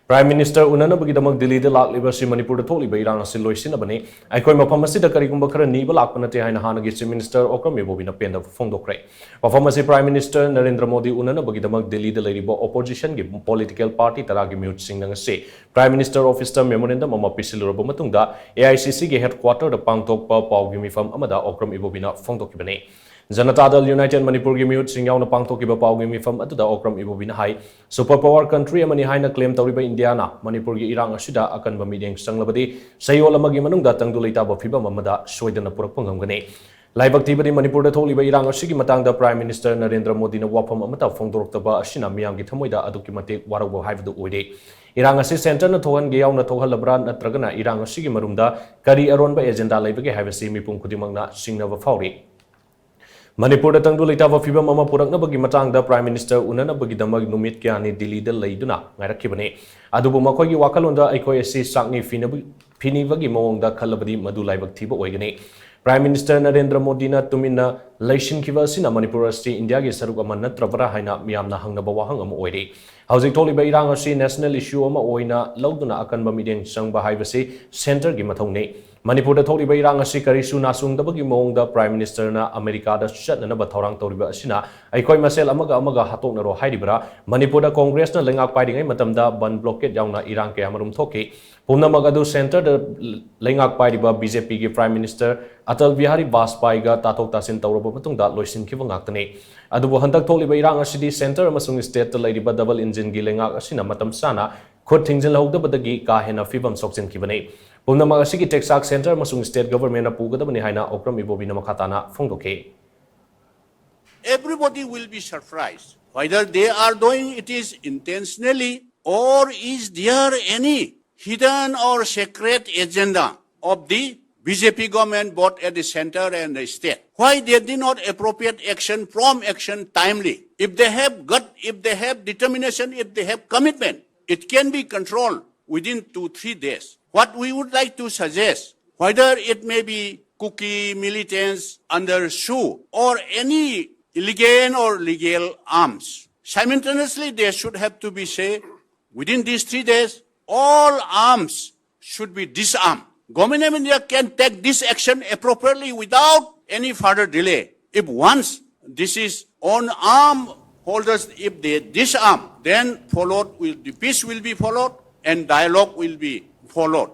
Prime Minister unnabagi damak Delhi de lakliba si Manipur thokliba irang asi loishinnabani Eikhoi mapham asida karigumba khara niba lakpa natte haina hanagi Chief Minister Okram Ibobi na pendaba phongdokkhre. Mapham asi Prime Minister Narendra Modi unnabagi damak Delhi de leiriba opposition gi political party taragi mute singnang se Prime Minister Office ta memorandum ama pisiluraba matungda AICC gi headquarter da pangtokpa pawgi mifam amada Okram Ibobi na phongdokkibane. Janata Dal United Manipur gi mute singyaw na pangtokkiba pawgi mifam atuda Okram Ibobi na hai superpower country amani haina claim tawriba India na Manipur gi irang asida akan ba mideng sanglabadi sayol amagi manungda tangdu leita ba phibam amada soidana purakpa ngamgani laibak tibadi Manipur da tholiba irang asigi matangda Prime Minister Narendra Modi na wafam amata phongdoroktaba asina miyam gi thamoida aduki matek waragwa haibadu oide irang asi center na thohan ge yauna thohalabra natragana irang asigi marumda kari aronba agenda laibage haibasi mipum khudimangna singnaba fauri Manipur tangdu leita wa fibam ama puraknabagi matangda Prime Minister unnabagi damag numit kyani Delhi da leiduna ngairakibane adubu makhoi gi wakalonda Eikhoi asi sakni finibagi mawongda khalabadi madu laibak thiba oigani Prime Minister Narendra Modi na tumina laishinkiba sina Manipur asi India gi saruk ama natrabara haina miyamna hangnaba wahang ama oire hauzik tholiba irang asi national issue ama oina lauduna akan ba mideng sangba haibasi center gi mathongne Manipur da tholiba irang asi karisu nasungdabagi mawongda Prime Minister na America da chatnanaba thorang tawriba asina Eikhoi masel amaga hatoknaro hairibara Manipur da Congress na lengak paidingai matamda ban blockade yauna irang kaya marum thoki pumnamak adu center da lengak pairiba BJP gi Prime Minister Atal Bihari Vajpayee ga tathok tasin tawraba matungda loisinkiba ngaktane adubu handak tholiba irang asidi center amasung state da leiriba double engine gi lengak asina matam sana khut thingjil hogdabadagi ka hena fibam sokchen kibane Pumnamak asigi Texas Center amasung state government na pugadabani haina Okram Ibobi na makatana phongdokkhre. Everybody will be surprised whether they are doing it is intentionally or is there any hidden or secret agenda of the BJP government both at the center and the state. Why they did not appropriate action, prompt action timely. If they have gut, if they have determination, if they have commitment, it can be controlled within 2-3 days. What we would like to suggest, whether it may be cookie militants under shoe or any illegal or legal arms, simultaneously there should have to be say, within these 3 days, all arms should be disarmed. Government of India can take this action appropriately without any further delay. If once this is on arm holders, if they disarm, then the peace will be followed and dialogue will be followed.